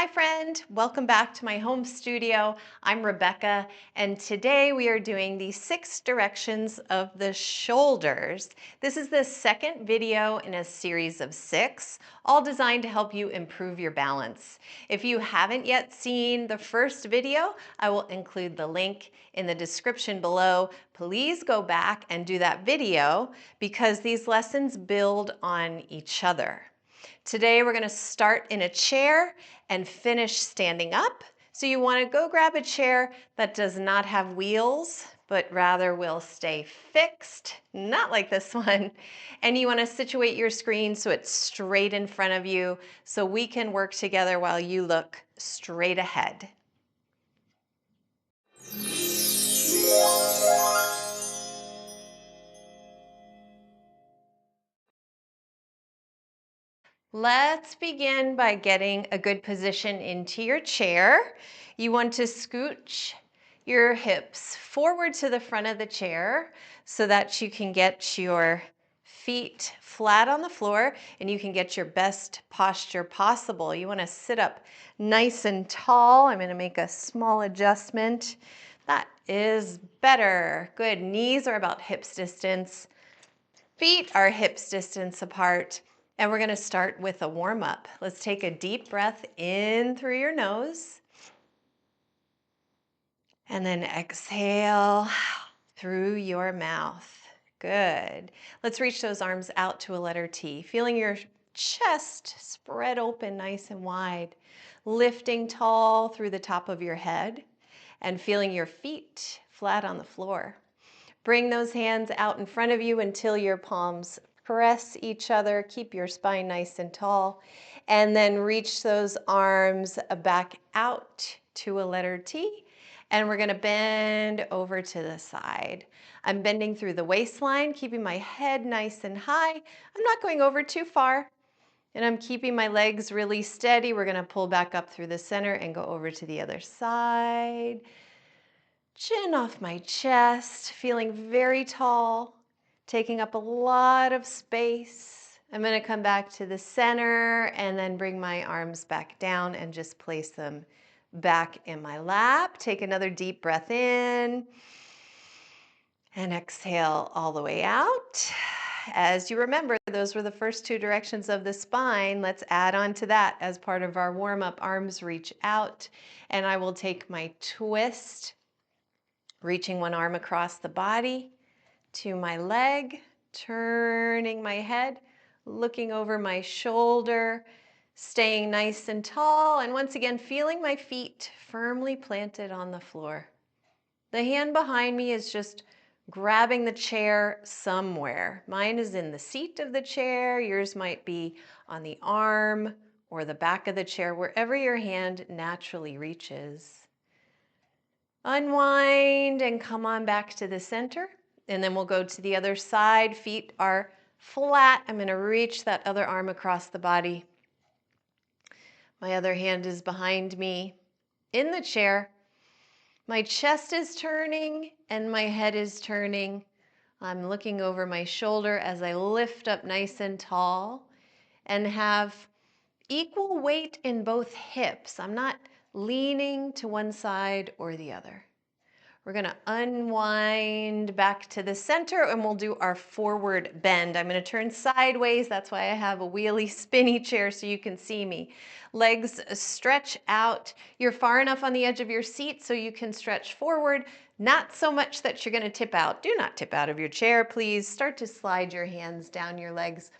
Hi friend, welcome back to my home studio. I'm Rebecca, and today we are doing the 6 directions of the shoulders. This is the second video in a series of 6, all designed to help you improve your balance. If you haven't yet seen the first video, I will include the link in the description below. Please go back and do that video because these lessons build on each other. Today we're going to start in a chair and finish standing up. So you want to go grab a chair that does not have wheels, but rather will stay fixed, not like this one. And you want to situate your screen so it's straight in front of you so we can work together while you look straight ahead. Let's begin by getting a good position into your chair. You want to scooch your hips forward to the front of the chair so that you can get your feet flat on the floor and you can get your best posture possible. You want to sit up nice and tall. I'm going to make a small adjustment. That is better. Good. Knees are about hips distance. Feet are hips distance apart. And we're going to start with a warm-up. Let's take a deep breath in through your nose. And then exhale through your mouth. Good. Let's reach those arms out to a letter T. Feeling your chest spread open nice and wide. Lifting tall through the top of your head. And feeling your feet flat on the floor. Bring those hands out in front of you until your palms press each other. Keep your spine nice and tall. And then reach those arms back out to a letter T. And we're going to bend over to the side. I'm bending through the waistline, keeping my head nice and high. I'm not going over too far. And I'm keeping my legs really steady. We're going to pull back up through the center and go over to the other side. Chin off my chest, feeling very tall, taking up a lot of space. I'm going to come back to the center and then bring my arms back down and just place them back in my lap. Take another deep breath in and exhale all the way out. As you remember, those were the first 2 directions of the spine. Let's add on to that as part of our warm-up. Arms reach out, and I will take my twist, reaching one arm across the body to my leg, turning my head, looking over my shoulder, staying nice and tall, and once again, feeling my feet firmly planted on the floor. The hand behind me is just grabbing the chair somewhere. Mine is in the seat of the chair. Yours might be on the arm or the back of the chair, wherever your hand naturally reaches. Unwind and come on back to the center. And then we'll go to the other side. Feet are flat. I'm going to reach that other arm across the body. My other hand is behind me in the chair. My chest is turning and my head is turning. I'm looking over my shoulder as I lift up nice and tall and have equal weight in both hips. I'm not leaning to one side or the other. We're going to unwind back to the center and we'll do our forward bend. I'm going to turn sideways. That's why I have a wheelie spinny chair so you can see me. Legs stretch out. You're far enough on the edge of your seat so you can stretch forward. Not so much that you're going to tip out. Do not tip out of your chair, please. Start to slide your hands down your legs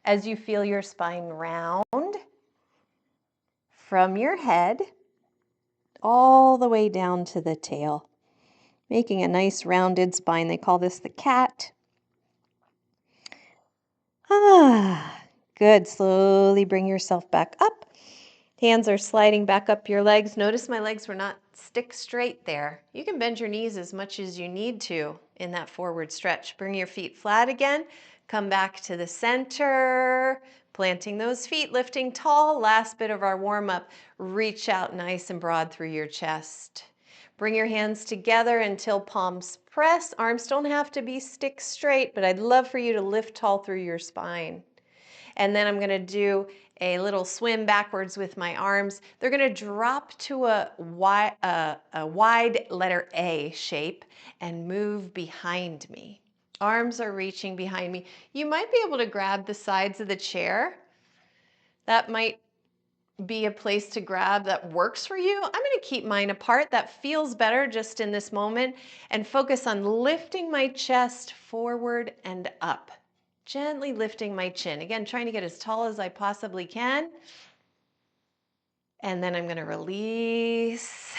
as you feel your spine round from your head all the way down to the tail, making a nice rounded spine. They call this the cat. Good. Slowly bring yourself back up. Hands are sliding back up your legs. Notice my legs were not stick straight there. You can bend your knees as much as you need to in that forward stretch. Bring your feet flat again. Come back to the center, planting those feet, lifting tall. Last bit of our warm-up. Reach out nice and broad through your chest. Bring your hands together until palms press. Arms don't have to be stick straight, but I'd love for you to lift tall through your spine. And then I'm going to do a little swim backwards with my arms. They're going to drop to a wide letter A shape and move behind me. Arms are reaching behind me. You might be able to grab the sides of the chair. That might be a place to grab that works for you. I'm going to keep mine apart. That feels better just in this moment, and focus on lifting my chest forward and up. Gently lifting my chin. Again, trying to get as tall as I possibly can. And then I'm going to release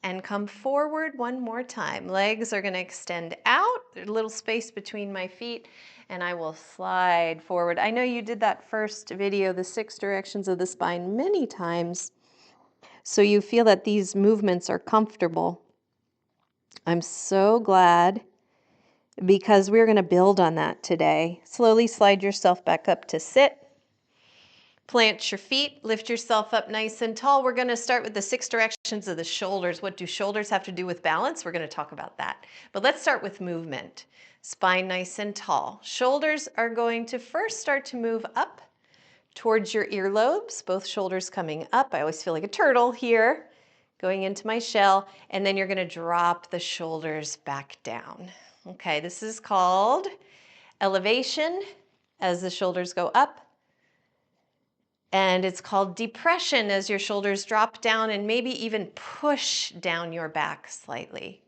and come forward one more time. Legs are going to extend out. There's a little space between my feet, and I will slide forward. I know you did that first video, the 6 directions of the spine, many times, so you feel that these movements are comfortable. I'm so glad, because we're going to build on that today. Slowly slide yourself back up to sit. Plant your feet, lift yourself up nice and tall. We're going to start with the 6 directions of the shoulders. What do shoulders have to do with balance? We're going to talk about that. But let's start with movement. Spine nice and tall. Shoulders are going to first start to move up towards your earlobes, both shoulders coming up. I always feel like a turtle here, going into my shell, and then you're going to drop the shoulders back down. Okay, this is called elevation as the shoulders go up, and it's called depression as your shoulders drop down and maybe even push down your back slightly.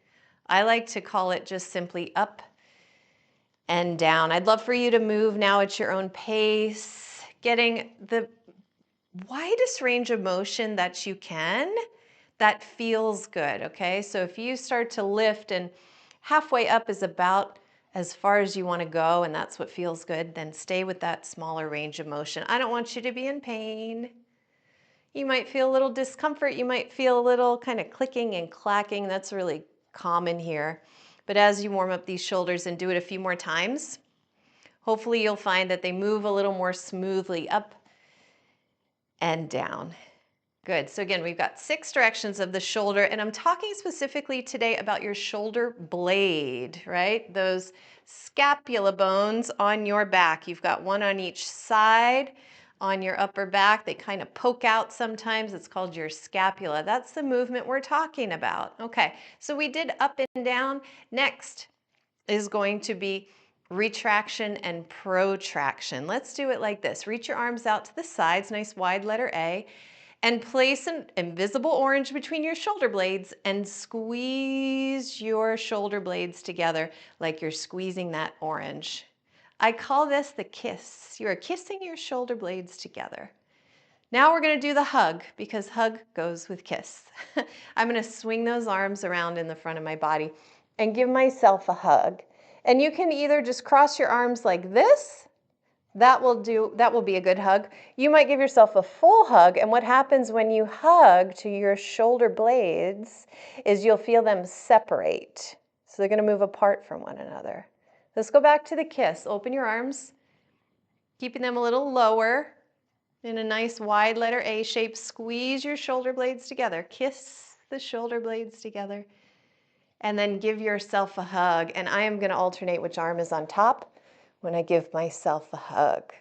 I like to call it just simply up and down. I'd love for you to move now at your own pace, getting the widest range of motion that you can that feels good, okay? So if you start to lift and halfway up is about as far as you want to go, and that's what feels good, then stay with that smaller range of motion. I don't want you to be in pain. You might feel a little discomfort. You might feel a little kind of clicking and clacking. That's really common here. But as you warm up these shoulders and do it a few more times, hopefully you'll find that they move a little more smoothly up and down. Good. So again, we've got 6 directions of the shoulder, and I'm talking specifically today about your shoulder blade, right? Those scapula bones on your back. You've got one on each side on your upper back. They kind of poke out sometimes. It's called your scapula. That's the movement we're talking about. Okay, so we did up and down. Next is going to be retraction and protraction. Let's do it like this. Reach your arms out to the sides, nice wide letter A, and place an invisible orange between your shoulder blades and squeeze your shoulder blades together like you're squeezing that orange. I call this the kiss. You are kissing your shoulder blades together. Now we're going to do the hug, because hug goes with kiss. I'm going to swing those arms around in the front of my body and give myself a hug. And you can either just cross your arms like this. That will be a good hug. You might give yourself a full hug, and what happens when you hug to your shoulder blades is you'll feel them separate. So they're going to move apart from one another. Let's go back to the kiss. Open your arms, keeping them a little lower in a nice wide letter A shape. Squeeze your shoulder blades together. Kiss the shoulder blades together. And then give yourself a hug. And I am going to alternate which arm is on top when I give myself a hug.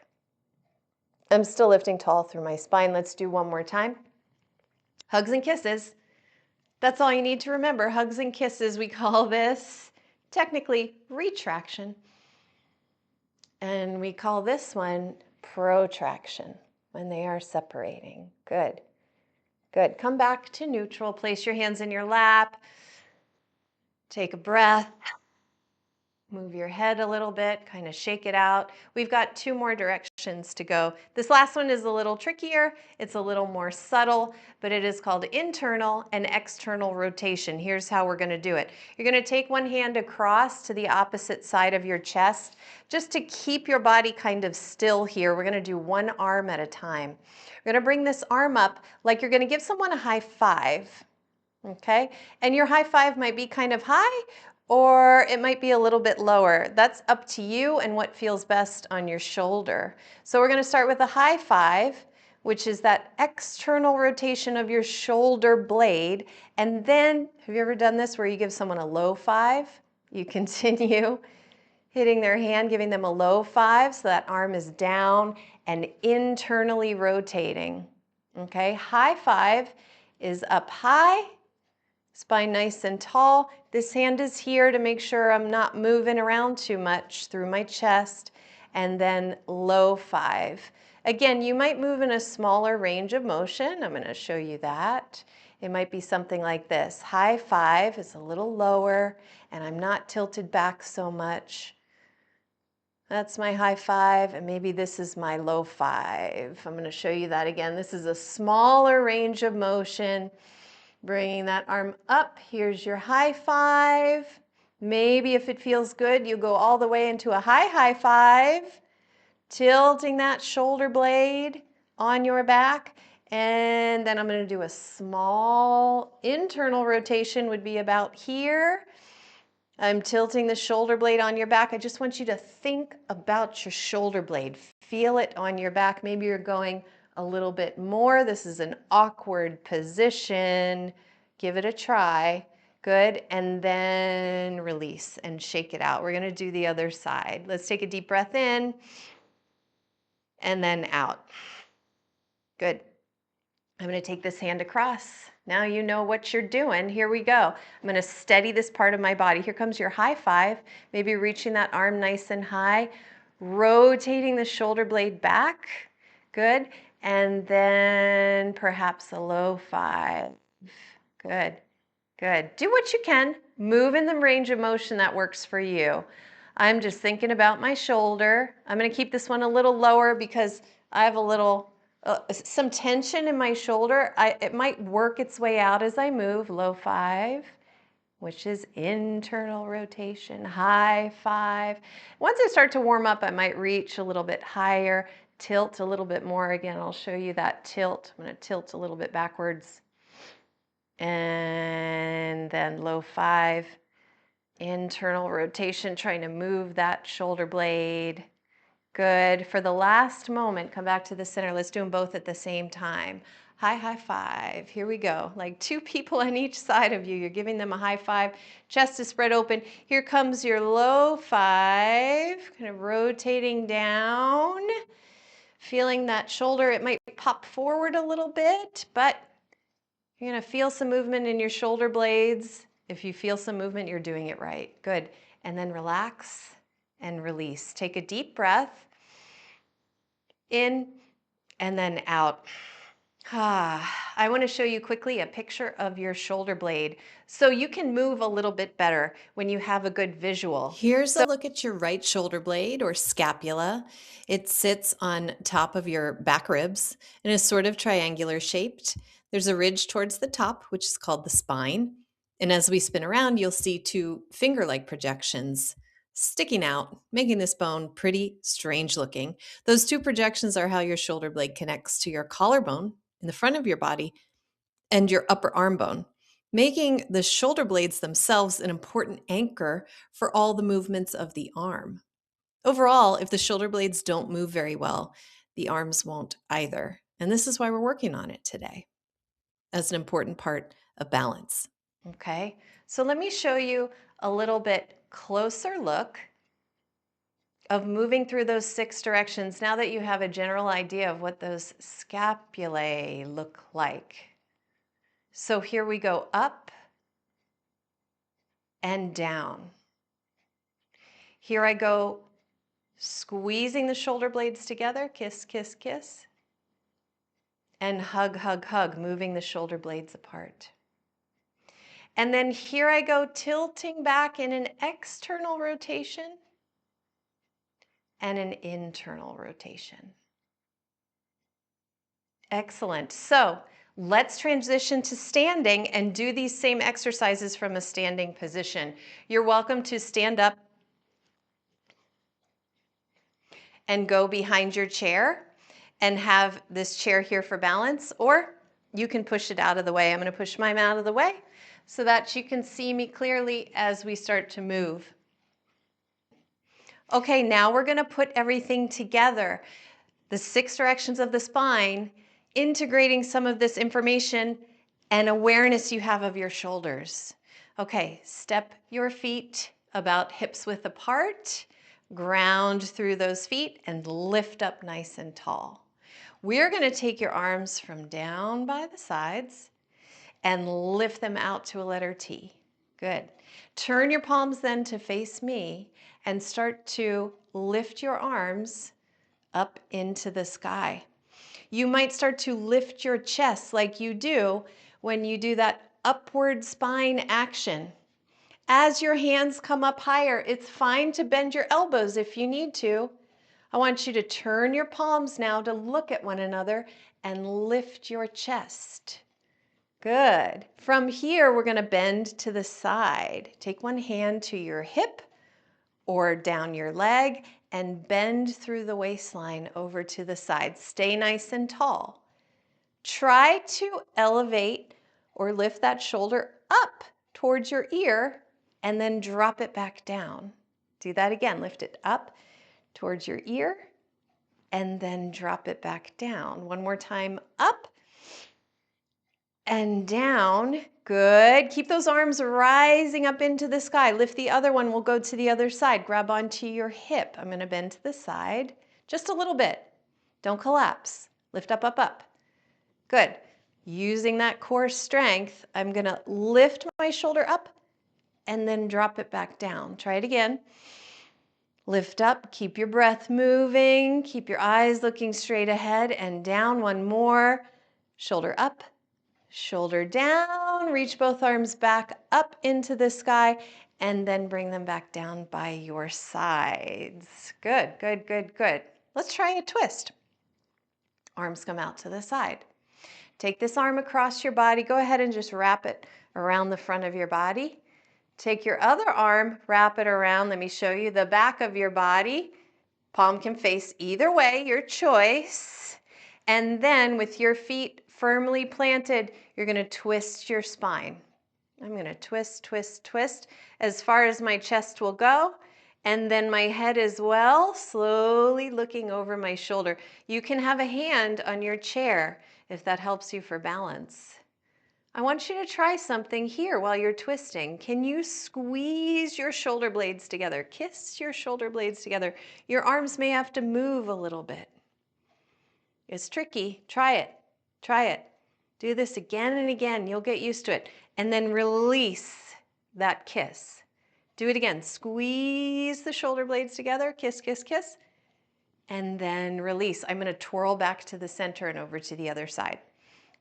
I'm still lifting tall through my spine. Let's do one more time. Hugs and kisses. That's all you need to remember. Hugs and kisses. We call this technically retraction. And we call this one protraction when they are separating. Good. Good. Come back to neutral. Place your hands in your lap. Take a breath. Move your head a little bit, kind of shake it out. We've got 2 more directions to go. This last one is a little trickier. It's a little more subtle, but it is called internal and external rotation. Here's how we're going to do it. You're going to take one hand across to the opposite side of your chest, just to keep your body kind of still here. We're going to do one arm at a time. We're going to bring this arm up like you're going to give someone a high five. Okay? And your high five might be kind of high, or it might be a little bit lower. That's up to you and what feels best on your shoulder. So we're going to start with a high five, which is that external rotation of your shoulder blade. And then, have you ever done this where you give someone a low five? You continue hitting their hand, giving them a low five, so that arm is down and internally rotating. Okay, high five is up high, spine nice and tall. This hand is here to make sure I'm not moving around too much through my chest. And then low five. Again, you might move in a smaller range of motion. I'm going to show you that. It might be something like this. High five is a little lower, and I'm not tilted back so much. That's my high five, and maybe this is my low five. I'm going to show you that again. This is a smaller range of motion. Bringing that arm up. Here's your high five. Maybe if it feels good, you go all the way into a high five, tilting that shoulder blade on your back. And then I'm going to do a small internal rotation, would be about here. I'm tilting the shoulder blade on your back. I just want you to think about your shoulder blade. Feel it on your back. Maybe you're going a little bit more. This is an awkward position. Give it a try. Good. And then release and shake it out. We're going to do the other side. Let's take a deep breath in and then out. Good. I'm going to take this hand across. Now you know what you're doing. Here we go. I'm going to steady this part of my body. Here comes your high five. Maybe reaching that arm nice and high. Rotating the shoulder blade back. Good. And then perhaps a low five. Good. Good. Do what you can. Move in the range of motion that works for you. I'm just thinking about my shoulder. I'm going to keep this one a little lower because I have a little some tension in my shoulder. It might work its way out as I move. Low five, which is internal rotation. High five. Once I start to warm up, I might reach a little bit higher, tilt a little bit more. Again, I'll show you that tilt. I'm going to tilt a little bit backwards. And then low five, internal rotation, trying to move that shoulder blade. Good. For the last moment, come back to the center. Let's do them both at the same time. High five. Here we go. Like two people on each side of you. You're giving them a high five. Chest is spread open. Here comes your low five. Kind of rotating down. Feeling that shoulder. It might pop forward a little bit, but you're going to feel some movement in your shoulder blades. If you feel some movement, you're doing it right. Good. And then relax and release. Take a deep breath. In and then out. I want to show you quickly a picture of your shoulder blade so you can move a little bit better when you have a good visual. Here's a look at your right shoulder blade or scapula. It sits on top of your back ribs and is sort of triangular shaped. There's a ridge towards the top, which is called the spine. And as we spin around, you'll see two finger-like projections sticking out, making this bone pretty strange looking. Those two projections are how your shoulder blade connects to your collarbone in the front of your body and your upper arm bone, making the shoulder blades themselves an important anchor for all the movements of the arm. Overall, if the shoulder blades don't move very well, the arms won't either. And this is why we're working on it today as an important part of balance. Okay, so let me show you a little bit closer look of moving through those 6 directions now that you have a general idea of what those scapulae look like. So here we go, up and down. Here I go, squeezing the shoulder blades together, kiss, kiss, kiss, and hug, hug, hug, moving the shoulder blades apart. And then here I go, tilting back in an external rotation and an internal rotation. Excellent. So let's transition to standing and do these same exercises from a standing position. You're welcome to stand up and go behind your chair and have this chair here for balance, or you can push it out of the way. I'm going to push mine out of the way so that you can see me clearly as we start to move. Okay, now we're going to put everything together. The 6 directions of the spine, integrating some of this information and awareness you have of your shoulders. Okay, step your feet about hips width apart. Ground through those feet and lift up nice and tall. We're going to take your arms from down by the sides and lift them out to a letter T. Good. Turn your palms then to face me and start to lift your arms up into the sky. You might start to lift your chest like you do when you do that upward spine action. As your hands come up higher, it's fine to bend your elbows if you need to. I want you to turn your palms now to look at one another and lift your chest. Good. From here, we're going to bend to the side. Take one hand to your hip or down your leg and bend through the waistline over to the side. Stay nice and tall. Try to elevate or lift that shoulder up towards your ear and then drop it back down. Do that again. Lift it up towards your ear and then drop it back down. One more time, up and down. Good. Keep those arms rising up into the sky. Lift the other one. We'll go to the other side. Grab onto your hip. I'm going to bend to the side just a little bit. Don't collapse. Lift up, up, up. Good. Using that core strength, I'm going to lift my shoulder up and then drop it back down. Try it again. Lift up, keep your breath moving, keep your eyes looking straight ahead and down. One more. Shoulder up, shoulder down. Reach both arms back up into the sky and then bring them back down by your sides. Good, good, good, good. Let's try a twist. Arms come out to the side. Take this arm across your body. Go ahead and just wrap it around the front of your body. Take your other arm, wrap it around. Let me show you the back of your body. Palm can face either way, your choice. And then with your feet firmly planted, you're going to twist your spine. I'm going to twist, twist, twist as far as my chest will go. And then my head as well, slowly looking over my shoulder. You can have a hand on your chair if that helps you for balance. I want you to try something here while you're twisting. Can you squeeze your shoulder blades together? Kiss your shoulder blades together. Your arms may have to move a little bit. It's tricky. Try it. Try it. Do this again and again. You'll get used to it. And then release that kiss. Do it again. Squeeze the shoulder blades together. Kiss, kiss, kiss. And then release. I'm going to twirl back to the center and over to the other side.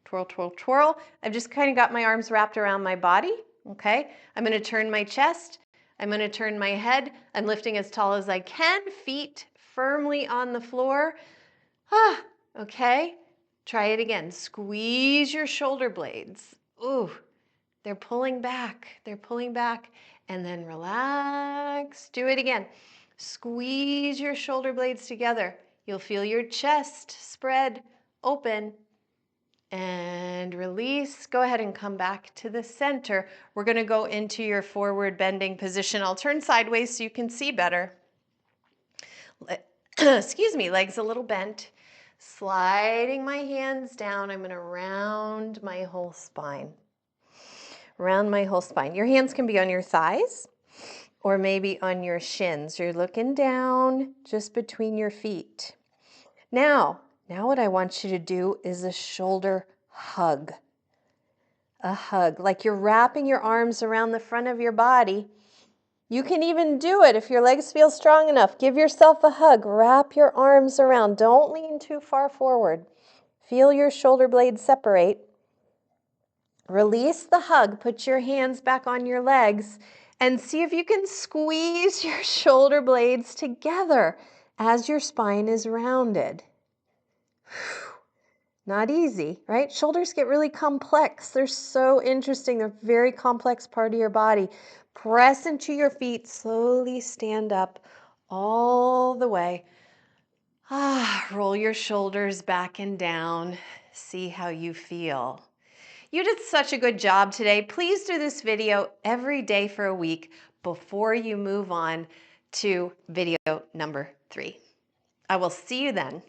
Twirl, twirl, twirl. I've just kind of got my arms wrapped around my body. Okay. I'm going to turn my chest. I'm going to turn my head. I'm lifting as tall as I can. Feet firmly on the floor. Okay. Try it again. Squeeze your shoulder blades. Ooh, they're pulling back. They're pulling back. And then relax. Do it again. Squeeze your shoulder blades together. You'll feel your chest spread open. And release. Go ahead and come back to the center. We're going to go into your forward bending position. I'll turn sideways so you can see better. Excuse me, legs a little bent. Sliding my hands down, I'm going to round my whole spine. Round my whole spine. Your hands can be on your thighs or maybe on your shins. You're looking down just between your feet. Now what I want you to do is a shoulder hug. A hug, like you're wrapping your arms around the front of your body. You can even do it if your legs feel strong enough. Give yourself a hug. Wrap your arms around. Don't lean too far forward. Feel your shoulder blades separate. Release the hug. Put your hands back on your legs and see if you can squeeze your shoulder blades together as your spine is rounded. Not easy, right? Shoulders get really complex. They're so interesting. They're a very complex part of your body. Press into your feet. Slowly stand up all the way. Roll your shoulders back and down. See how you feel. You did such a good job today. Please do this video every day for a week before you move on to video number 3. I will see you then.